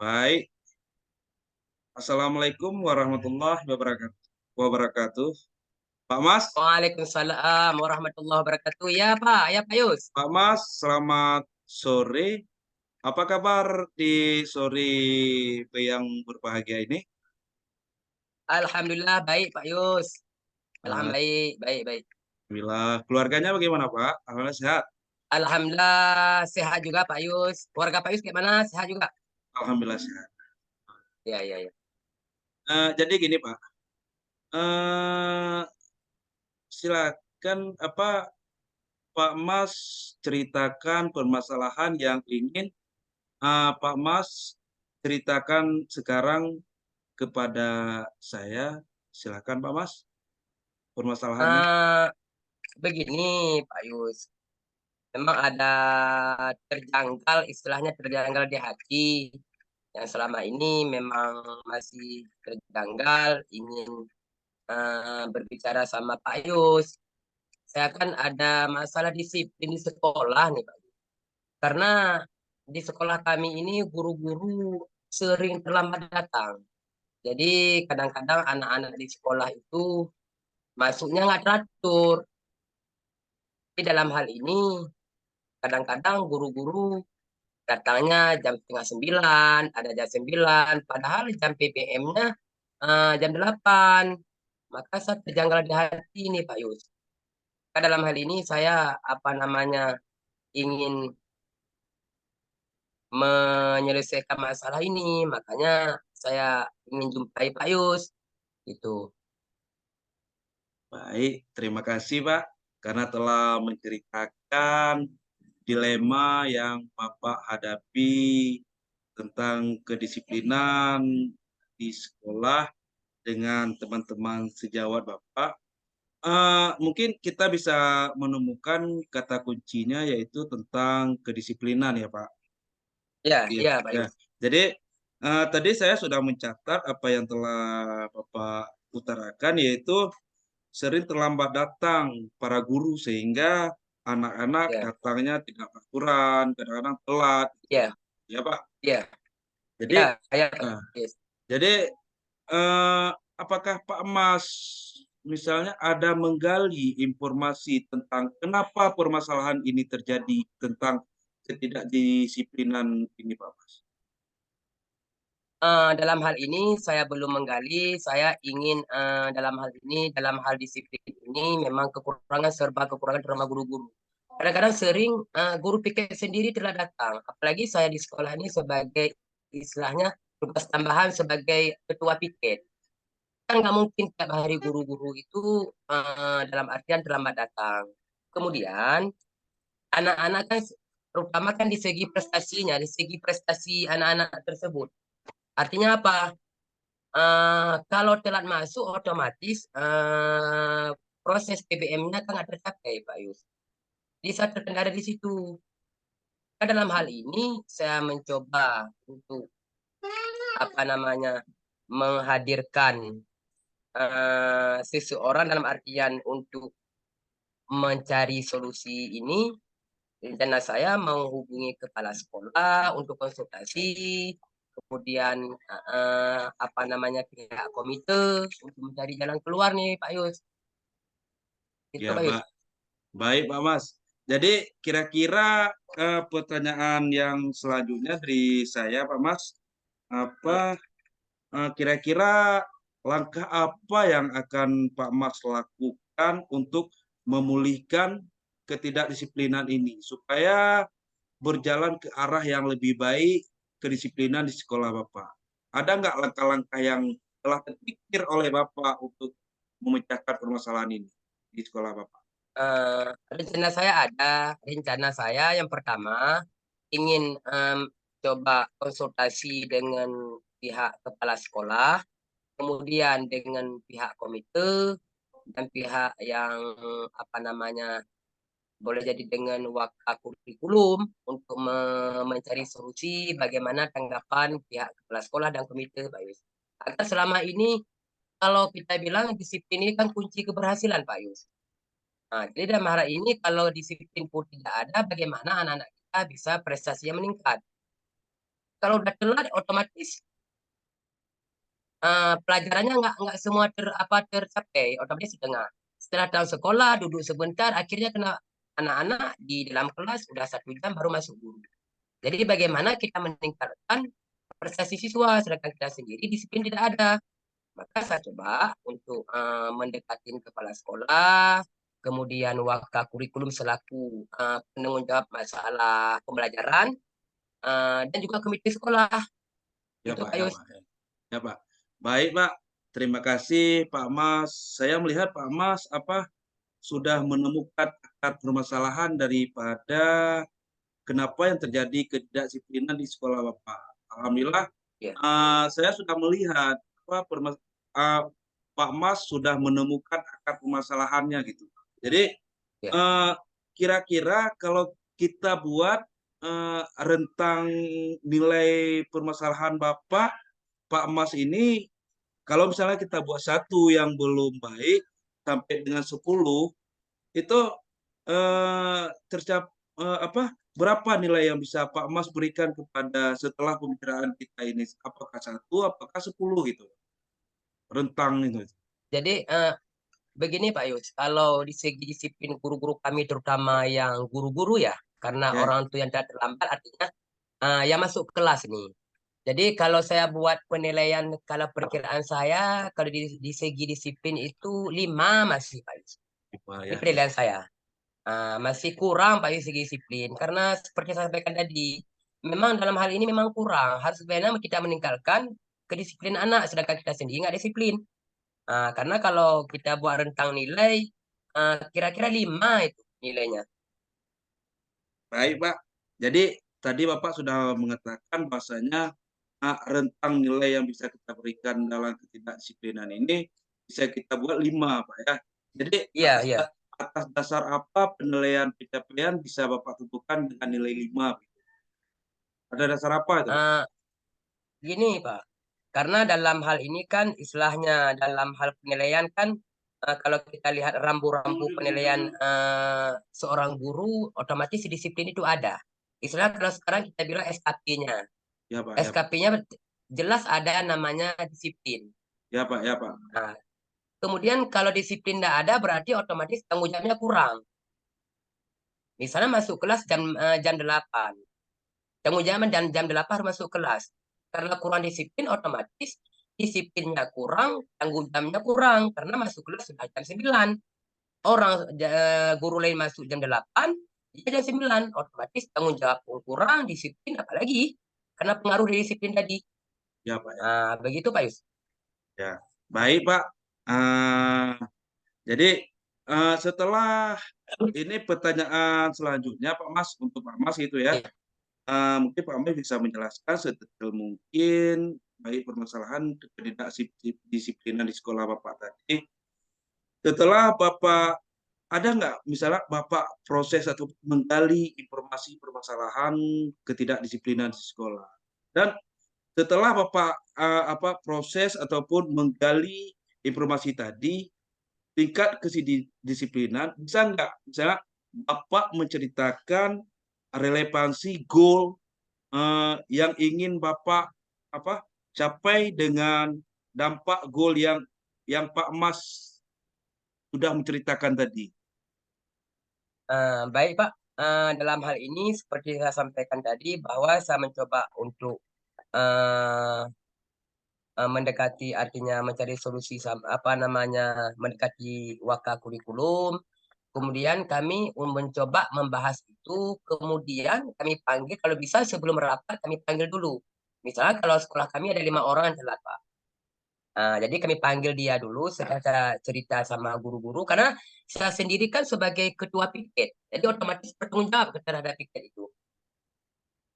Baik. Assalamualaikum warahmatullahi wabarakatuh. Pak Mas, Waalaikumsalam warahmatullahi wabarakatuh. Ya Pak Yus. Pak Mas, selamat sore. Apa kabar di sore yang berbahagia ini? Alhamdulillah baik Pak Yus. Eh, Baik, baik, baik. Alhamdulillah. Keluarganya bagaimana, Pak? Alhamdulillah sehat. Alhamdulillah sehat juga Pak Yus. Keluarga Pak Yus gimana? Sehat juga? Alhamdulillah sehat. Ya, ya, ya. Jadi gini, Pak. Eh, Silakan Pak Mas ceritakan permasalahan yang ingin Pak Mas ceritakan sekarang kepada saya. Silakan Pak Mas, permasalahannya. Eh, Begini Pak Yus. Memang ada istilahnya terjanggal di hati yang selama ini memang masih terjanggal ingin berbicara sama Pak Yus. Saya kan ada masalah disiplin di sekolah nih Pak. Karena di sekolah kami ini guru-guru sering terlambat datang. Jadi kadang-kadang anak-anak di sekolah itu masuknya nggak teratur. Tapi dalam hal ini kadang-kadang guru-guru datangnya jam setengah sembilan, ada jam sembilan, padahal jam PPM-nya jam 8. Maka saya terjanggal di hati ini Pak Yus. Dalam hal ini saya ingin menyelesaikan masalah ini. Makanya saya ingin jumpai Pak Yus. Itu. Baik, terima kasih Pak, karena telah menceritakan dilema yang Bapak hadapi tentang kedisiplinan di sekolah dengan teman-teman sejawat Bapak. Mungkin kita bisa menemukan kata kuncinya yaitu tentang kedisiplinan ya Pak. Ya, Iya, ya Pak ya. Yus. Jadi, tadi saya sudah mencatat apa yang telah Bapak utarakan, yaitu sering terlambat datang para guru sehingga anak-anak Ya, datangnya tidak akurat, kadang-kadang telat, ya, ya Pak. ya, Jadi, ya Pak eee, Yus. jadi, apakah Pak Mas misalnya ada menggali informasi tentang kenapa permasalahan ini terjadi, tentang ketidakdisiplinan ini Pak Mas? Dalam hal ini saya belum menggali. Saya ingin dalam hal disiplin ini memang serba kekurangan terutama guru-guru. Kadang-kadang sering guru piket sendiri tidak datang. Apalagi saya di sekolah ini sebagai istilahnya tugas tambahan sebagai ketua piket. Kan nggak mungkin tiap hari guru-guru itu dalam artian terlambat datang. Kemudian anak-anak kan terutama kan di segi prestasi anak-anak tersebut. Artinya apa? Kalau telat masuk otomatis proses PBM-nya kan nggak tercapai, Pak Yus. Jadi saya terkendala di situ. Nah, dalam hal ini saya mencoba untuk apa namanya menghadirkan seseorang dalam artian untuk mencari solusi ini. Rencana saya menghubungi kepala sekolah untuk konsultasi, kemudian pihak komite untuk mencari jalan keluar nih Pak Yus. Itu Ya, Pak Yus. Pak. Baik, Pak Mas. Jadi kira-kira pertanyaan yang selanjutnya dari saya, Pak Mas, Ya. apa kira-kira langkah apa yang akan Pak Mas lakukan untuk memulihkan ketidakdisiplinan ini supaya berjalan ke arah yang lebih baik kedisiplinan di sekolah Bapak? Ada nggak langkah-langkah yang telah terpikir oleh Bapak untuk memecahkan permasalahan ini di sekolah Bapak? Rencana saya ada. Rencana saya yang pertama ingin coba konsultasi dengan pihak kepala sekolah, kemudian dengan pihak komite dan pihak yang apa namanya boleh jadi dengan kurikulum untuk mencari solusi bagaimana tanggapan pihak kepala sekolah dan komite Pak Yus. Karena selama ini kalau kita bilang disiplin ini kan kunci keberhasilan Pak Yus. Nah, jadi dalam hal ini kalau disiplin pun tidak ada, bagaimana anak-anak kita bisa prestasinya meningkat? kalau udah telat otomatis pelajarannya nggak semua tercapai, otomatis setengah. Setelah tahu sekolah, duduk sebentar, akhirnya kena anak-anak di dalam kelas udah 1 jam baru masuk guru. Jadi bagaimana kita meningkatkan prestasi siswa, sedangkan kita sendiri disiplin tidak ada. Maka saya coba untuk mendekatin kepala sekolah, kemudian wakakurikulum selaku penanggung jawab masalah pembelajaran, dan juga komite sekolah. Ya Itu Pak, Pak ya Yus. Pak. Ya Pak. Baik Pak, terima kasih Pak Mas. Saya melihat Pak Mas sudah menemukan akar permasalahan daripada kenapa yang terjadi ketidakdisiplinan di sekolah Bapak. Alhamdulillah, Ya. saya sudah melihat Pak Mas sudah menemukan akar permasalahannya gitu. Jadi Ya. kira-kira kalau kita buat rentang nilai permasalahan Bapak, Pak Mas ini, kalau misalnya kita buat satu yang belum baik sampai dengan 10, itu tercap berapa nilai yang bisa Pak Mas berikan kepada setelah pembicaraan kita ini? Apakah satu, apakah 10 gitu? Rentang itu. Jadi begini Pak Yus, kalau di segi disiplin guru-guru kami terutama yang guru-guru ya, karena Ya, orang itu yang tidak terlambat artinya yang masuk kelas nih. Jadi kalau saya buat penilaian, kalau perkiraan saya, kalau di segi disiplin itu 5 masih Pak Yus. Ini ya, ya. penilaian saya. Masih kurang Pak Yus segi disiplin. Karena seperti saya sampaikan tadi, memang dalam hal ini memang kurang. Harus sebenarnya kita meningkatkan kedisiplinan anak, sedangkan kita sendiri nggak disiplin. Karena kalau kita buat rentang nilai, kira-kira 5 itu nilainya. Baik, Pak. Jadi tadi Bapak sudah mengatakan bahwasanya rentang nilai yang bisa kita berikan dalam ketidakdisiplinan ini bisa kita buat 5, Pak ya. Jadi Iya, iya. atas dasar apa penilaian pencapaian bisa Bapak tentukan dengan nilai 5? Ada dasar apa itu, Pak? Eh, Gini Pak, karena dalam hal ini kan istilahnya dalam hal penilaian kan kalau kita lihat rambu-rambu penilaian seorang guru, otomatis disiplin itu ada. Istilah kalau sekarang kita bilang SKP-nya. Ya, Pak, ya, Pak. SKP-nya jelas ada namanya disiplin. Ya, Pak, ya, Pak. Nah, kemudian kalau disiplin tidak ada berarti otomatis tanggung jawabnya kurang. Misalnya masuk kelas jam 8. Tanggung jawab dan jam 8 harus masuk kelas. Karena kurang disiplin otomatis disiplinnya kurang, tanggung jawabnya kurang karena masuk kelas sudah jam 9. Orang guru lain masuk jam 8, dia jam 9. Otomatis tanggung jawab pun kurang, disiplin apalagi karena pengaruh dari disiplin tadi. Ya, Pak, ya. Begitu Pak Yus. Ya. Baik, Pak. Eh, jadi setelah ini pertanyaan selanjutnya Pak Mas, untuk Pak Mas itu ya. Iya. Mungkin Pak Mas bisa menjelaskan sedetail mungkin baik permasalahan ketidakdisiplinan di sekolah Bapak tadi. Setelah Bapak ada nggak misalnya Bapak proses atau menggali informasi permasalahan ketidakdisiplinan di sekolah, dan setelah Bapak proses ataupun menggali informasi tadi, tingkat kedisiplinan bisa nggak misalnya Bapak menceritakan relevansi goal yang ingin Bapak capai dengan dampak goal yang Pak Mas sudah menceritakan tadi. Baik Pak. Dalam hal ini seperti saya sampaikan tadi bahwa saya mencoba untuk eh, mendekati artinya mencari solusi apa namanya mendekati waka kurikulum. Kemudian kami mencoba membahas itu, kemudian kami panggil kalau bisa sebelum rapat kami panggil dulu. Misalnya kalau sekolah kami ada 5 orang yang telat Pak. Jadi kami panggil dia dulu, saya cerita sama guru-guru karena saya sendiri kan sebagai ketua piket, jadi otomatis bertanggung jawab terhadap piket itu.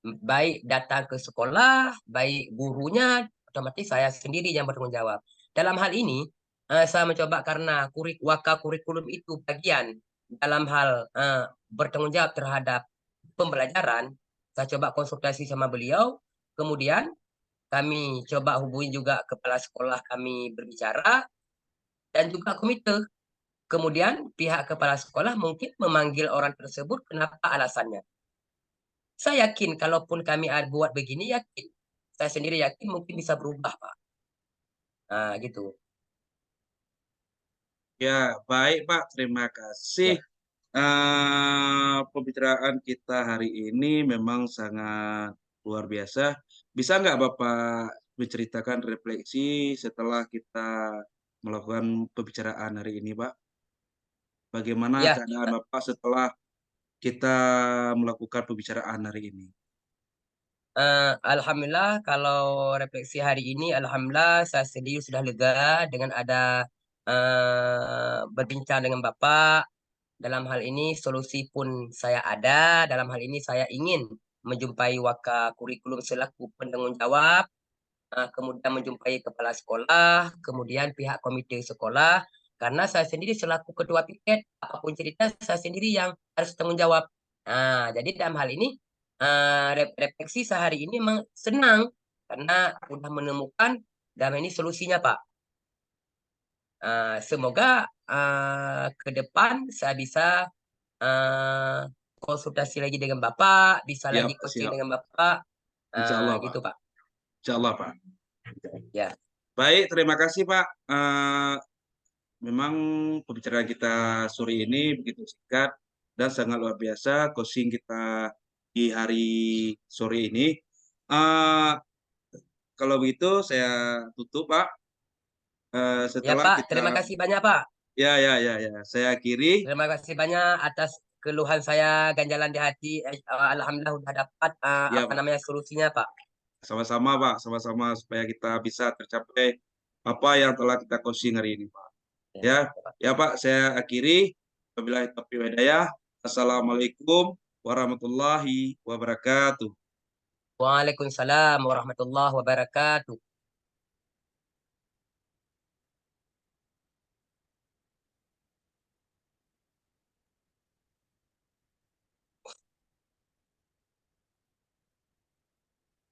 Baik datang ke sekolah, baik gurunya, otomatis saya sendiri yang bertanggung jawab. Dalam hal ini, saya mencoba karena waka kurikulum itu bagian dalam hal bertanggung jawab terhadap pembelajaran, saya coba konsultasi sama beliau, kemudian kami coba hubungi juga kepala sekolah kami berbicara, dan juga komite. Kemudian pihak kepala sekolah mungkin memanggil orang tersebut, kenapa alasannya. Saya yakin kalaupun kami buat begini, yakin saya sendiri yakin mungkin bisa berubah, Pak. Nah, gitu. Ya, baik Pak, terima kasih. Ya. Pembicaraan kita hari ini memang sangat luar biasa. Bisa nggak Bapak menceritakan refleksi setelah kita melakukan pembicaraan hari ini, Pak? Bagaimana Ya, keadaan Bapak setelah kita melakukan pembicaraan hari ini? alhamdulillah kalau refleksi hari ini, alhamdulillah saya sendiri sudah lega dengan ada berbincang dengan Bapak. Dalam hal ini solusi pun saya ada. Dalam hal ini saya ingin menjumpai waka kurikulum selaku penanggung jawab, kemudian menjumpai kepala sekolah, kemudian pihak komite sekolah. Karena saya sendiri selaku ketua piket, apapun cerita saya sendiri yang harus tanggung jawab. Nah, jadi dalam hal ini refleksi sehari ini memang senang karena sudah menemukan dalam ini solusinya, Pak. Semoga ke depan saya bisa eh, konsultasi lagi dengan Bapak, bisa Ya, lagi Pak, coaching siap. dengan Bapak, Insya Allah, Pak. gitu Pak. Insya Allah, Pak. Ya, Baik, terima kasih, Pak. Memang pembicaraan kita sore ini begitu singkat dan sangat luar biasa coaching kita di hari sore ini. Eh, Kalau begitu saya tutup, Pak. ya Setelah Pak. Terima kita kasih banyak Pak. ya, saya akhiri. Terima kasih banyak atas keluhan saya ganjalan di hati. Alhamdulillah udah dapat Ya, apa Pak. namanya solusinya Pak. Sama-sama, Pak. Sama-sama supaya kita bisa tercapai apa yang telah kita coaching hari ini, Pak. Ya, Ya, ya, Pak. ya, Pak. Saya akhiri. Wabillahi taufiq wal hidayah. Assalamualaikum warahmatullahi wabarakatuh. Waalaikumsalam warahmatullahi wabarakatuh.